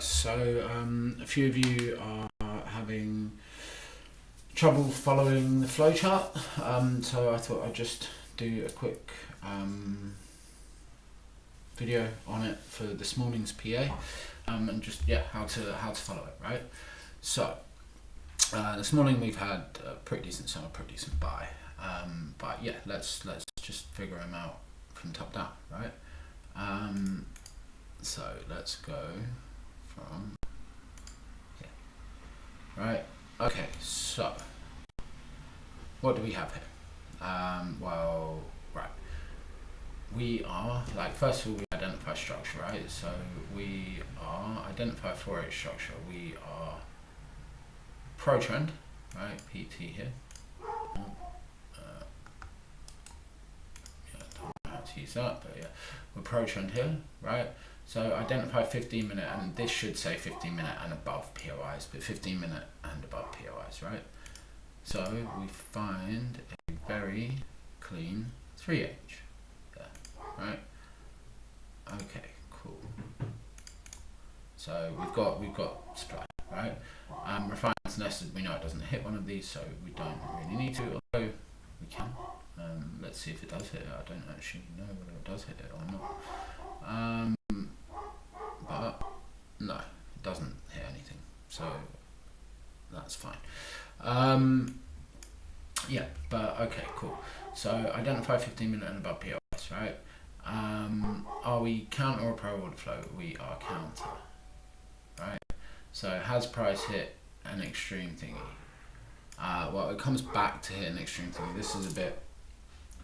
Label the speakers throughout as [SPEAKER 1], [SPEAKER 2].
[SPEAKER 1] guys, so a few of you are having trouble following the flowchart, so I thought I'd just do a quick video on it for this morning's PA, and just how to follow it, right? So this morning we've had a pretty decent sell, pretty decent buy, but yeah, let's just figure them out from top down, right? So let's go from here, right? Okay, so what do we have here? Well, right, we are, like, first of all, we identify structure, right? So we are identify 4-8 structure. We are pro trend, right? PT here. Don't know how to use that, but yeah, we're pro trend here, right? So identify 15 minute, and this should say 15 minute and above POIs, but 15 minute and above POIs, right? So we find a very clean 3H there, right? Okay, cool. So we've got supply, right? Refine's nested, we know it doesn't hit one of these, so we don't really need to, although we can. Let's see if it does hit it. I don't actually know whether it does hit it or not. But no, it doesn't hit anything, so that's fine. Yeah, but okay, cool. So identify 15 minute and above POS, right? Are we counter or pro order flow? We are counter, right? So has price hit an extreme thingy? Well, it comes back to hit an extreme thingy. This is a bit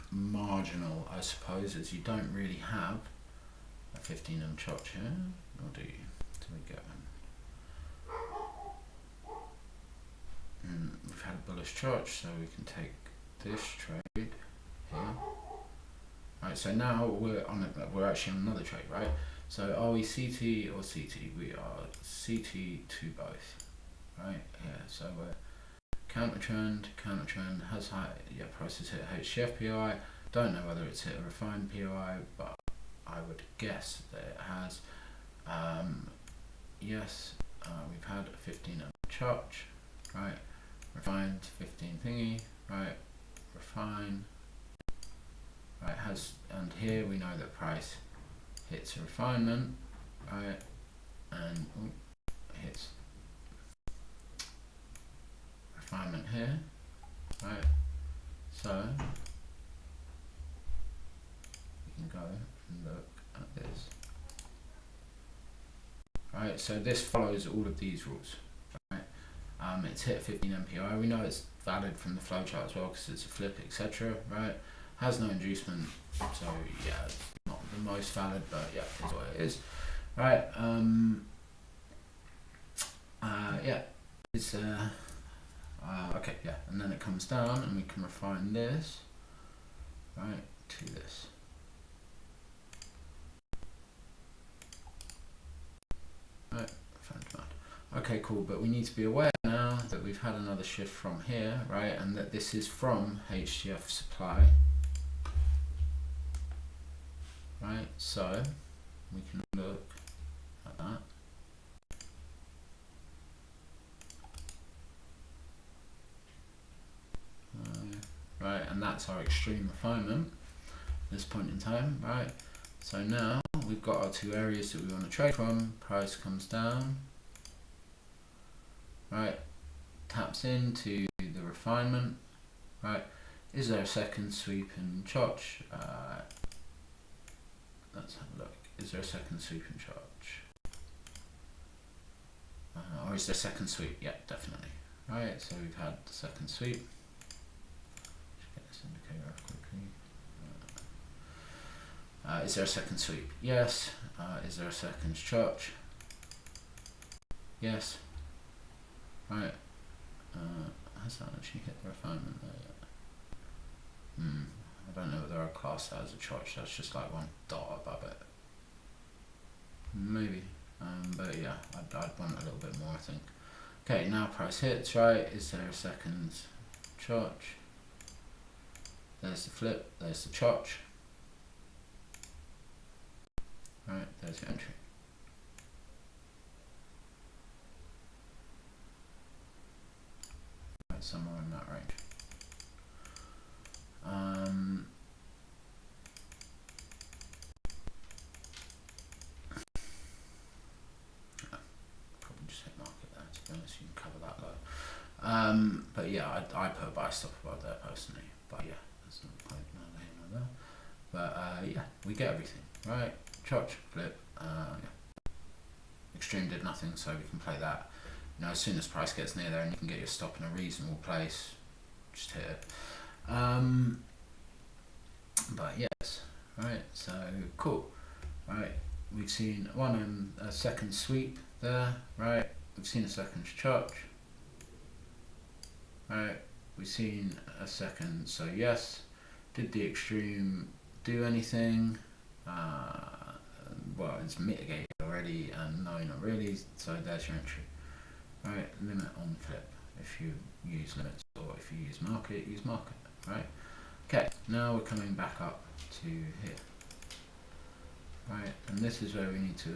[SPEAKER 1] marginal, I suppose, as you don't really have a 15M chop here, or do you? Do we get one? We've had a bullish chart, so we can take this trade here. Right, so now we're actually on another trade, right? So are we CT or CT? We are CT to both, right? Yeah, so we're counter trend, has high, yeah, prices hit HCF POI. Don't know whether it's hit a refined POI, but I would guess that it has. Yes, we've had a 15 charge, right? Refined 15 thingy, right? Refine, right? Has, and here we know that price hits a refinement, right? And hits refinement here, right? So we can go and look at this, right? So this follows all of these rules, right? It's hit 15 MPI. We know it's valid from the flowchart as well because it's a flip, etc. Right? Has no inducement, so yeah, it's not the most valid, but yeah, it's what it is, right? Yeah, it's okay, yeah, and then it comes down, and we can refine this, right, to this. Right, okay, cool, but we need to be aware now that we've had another shift from here, right, and that this is from HGF supply, right, so we can look at that. Right, and that's our extreme refinement at this point in time, right? So now we've got our two areas that we want to trade from. Price comes down, right? Taps into the refinement, right? Is there a second sweep in Chotch? Let's have a look. Is there a second sweep in Chotch? Or is there a second sweep? Yeah, definitely. Right, so we've had the second sweep. Indicator quickly. Is there a second sweep? Yes. Is there a second church? Yes. Right. Has that actually hit the refinement there yet? I don't know whether I class that as a church. That's just like one dot above it. Maybe. But yeah, I'd want a little bit more, I think. Okay, now price hits, right? Is there a second church? There's the flip, there's the chotch. Right, there's the entry. somewhere in that range. Probably just hit market there, to be honest, you can cover that low. But yeah, I put a buy stop above there personally. But yeah, there's no point neither here nor there. But yeah, we get everything, right? Church, flip, yeah. Extreme did nothing, so we can play that. You know, as soon as price gets near there and you can get your stop in a reasonable place, just hit it. But yes, right, so cool. Right, we've seen one and a second sweep there, right? We've seen a second church. Right, we've seen a second, so yes. Did the extreme do anything? Well, it's mitigated already, and no, not really, so there's your entry. Right, limit on flip. If you use limits, or if you use market, right? Okay, now we're coming back up to here. Right, and this is where we need to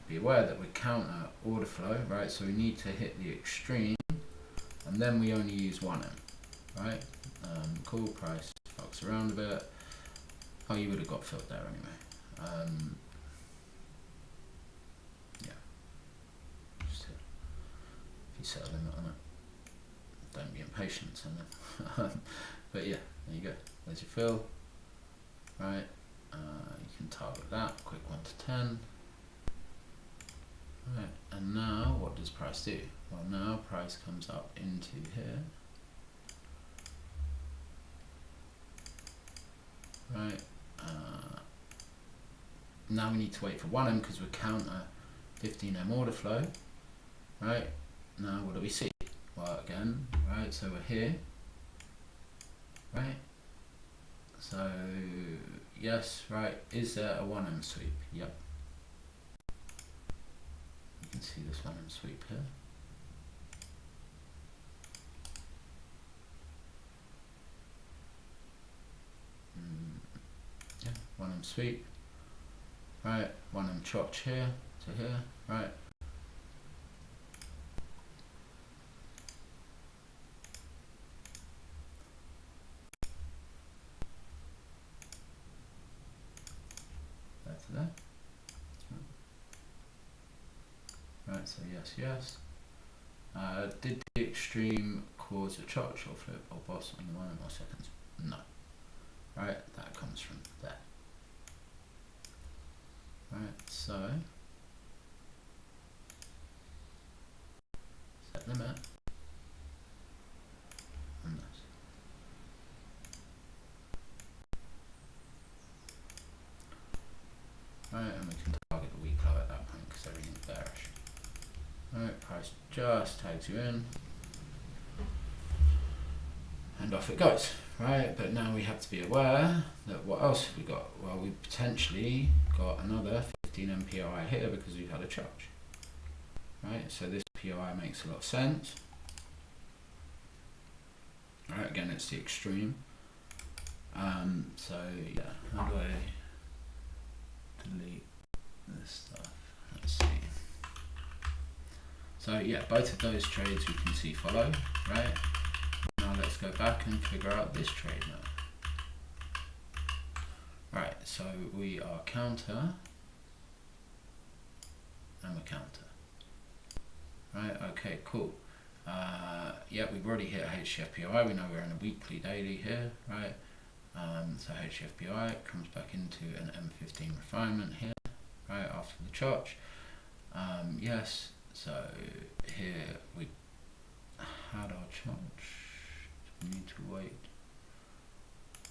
[SPEAKER 1] be aware that we counter order flow, right? So we need to hit the extreme, and then we only use 1M, right? Cool, price fucks around a bit. Oh, you would have got filled there anyway. Yeah, just hit. If you set a limit on it, don't be impatient, someone. But yeah, there you go. There's your fill. Right, you can target that. Quick 1 to 10. Right, and now what does price do? Well, now price comes up into here. Right. Now we need to wait for 1M because we counter 15M order flow. Right. Now what do we see? Well, again, right. So we're here. Right. So yes, right. Is there a 1M sweep? Yep. You can see this 1M sweep here. Yeah, 1M sweep. Right, 1M chotch here to here. Right. To there. Right, so yes. Did the extreme cause a chotch or flip or boss in 1 or more seconds? No. Right, that comes from there. Right, so set limit on this. Right, and we can target the weak low at that point because everything's bearish. Right, price just tags you in, and off it goes. Right, but now we have to be aware that what else have we got? Well, we potentially got another 15 MPOI here because we've had a charge. Right, so this POI makes a lot of sense. Right, again, it's the extreme. So yeah, how do I delete this stuff? Let's see. So yeah, both of those trades we can see follow, right? Now let's go back and figure out this trade now. Right, so we are counter and we're counter. Right, okay, cool. Yeah, we've already hit HCFPOI. We know we're in a weekly daily here, right? So HCFPOI comes back into an M15 refinement here, right, after the charge. Yes, so here we had our charge. We need to wait.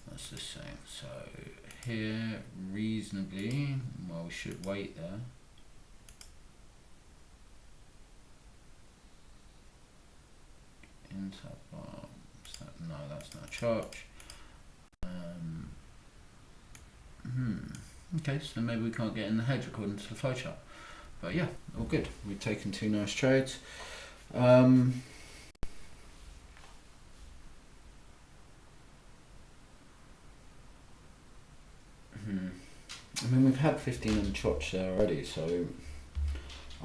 [SPEAKER 1] That's the same. So here, reasonably, well, we should wait there. Inside bar, no, that's not a charge. Okay, so maybe we can't get in the hedge according to the flowchart. But yeah, all good. We've taken 2 nice trades. I mean, we've had 15 in chotch there already, so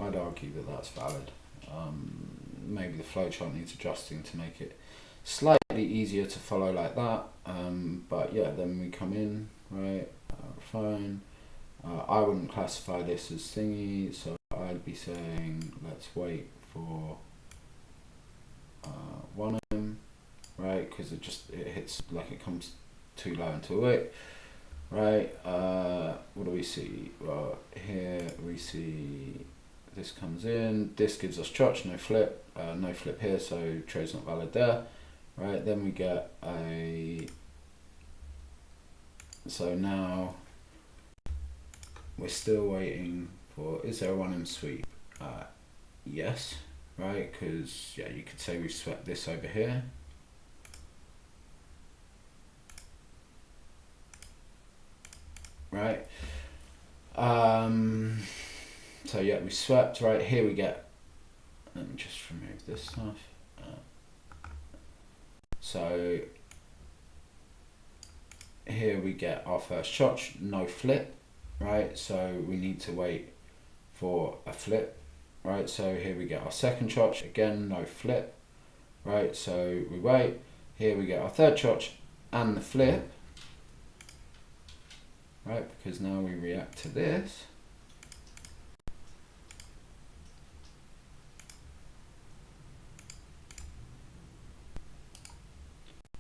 [SPEAKER 1] I'd argue that that's valid. Maybe the flowchart needs adjusting to make it slightly easier to follow like that, but yeah, then we come in, right, fine. I wouldn't classify this as thingy, so I'd be saying let's wait for 1M, right, because it hits, like, it comes too low into it, right. What do we see? Well, here we see this comes in, this gives us church, no flip, no flip here, so trade's not valid there, right. Then we get so now we're still waiting for, is there a 1M sweep? Yes, right, because yeah, you could say we swept this over here, right. So yeah, we swept, right. Here we get, let me just remove this stuff. So here we get our first church, no flip, right. So we need to wait for a flip, right. So here we get our second church, again no flip, right. So we wait, here we get our third church and the flip, right, because now we react to this.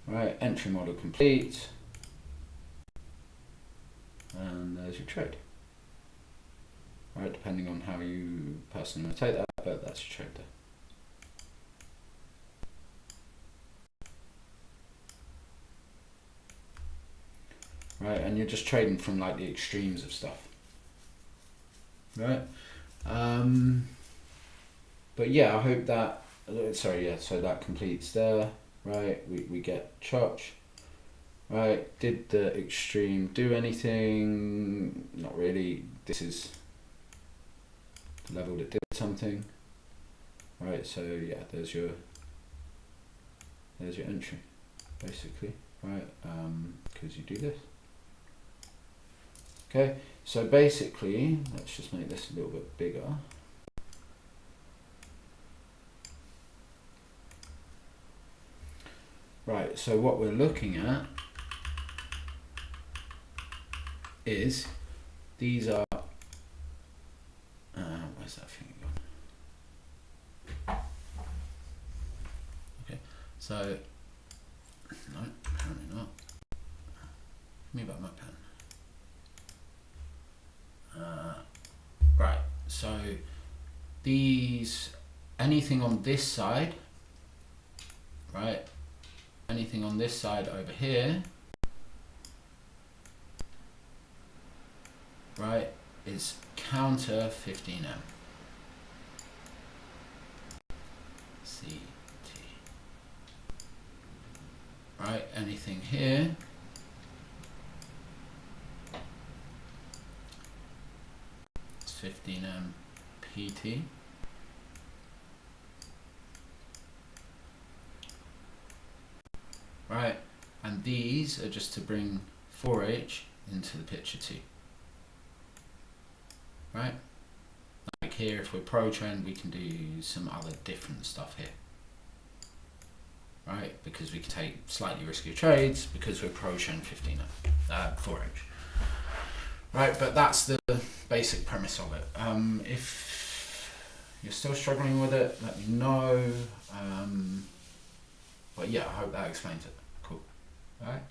[SPEAKER 1] Right, entry model complete, and there's your trade. Right, depending on how you personally want to take that, but that's your trade there. Right, and you're just trading from like the extremes of stuff. Right, but yeah, I hope that, sorry, yeah, so that completes there. Right, we get church. Right, did the extreme do anything? Not really. This is the level that did something. Right, so yeah, there's your entry, basically, right? Because you do this. Okay, so basically, let's just make this a little bit bigger. Right, so what we're looking at is these are, where's that thing gone? Okay, so, no, apparently not. Give me back my pen. Right, so these, anything on this side, right, anything on this side over here, right, is counter 15M. CT. Right, anything here is 15M PT. Right, and these are just to bring 4H into the picture too. Right, like here, if we're pro trend, we can do some other different stuff here. Right, because we can take slightly riskier trades because we're pro trend 4H. Right, but that's the basic premise of it. If you're still struggling with it, let me know. But yeah, I hope that explains it. Cool. All right.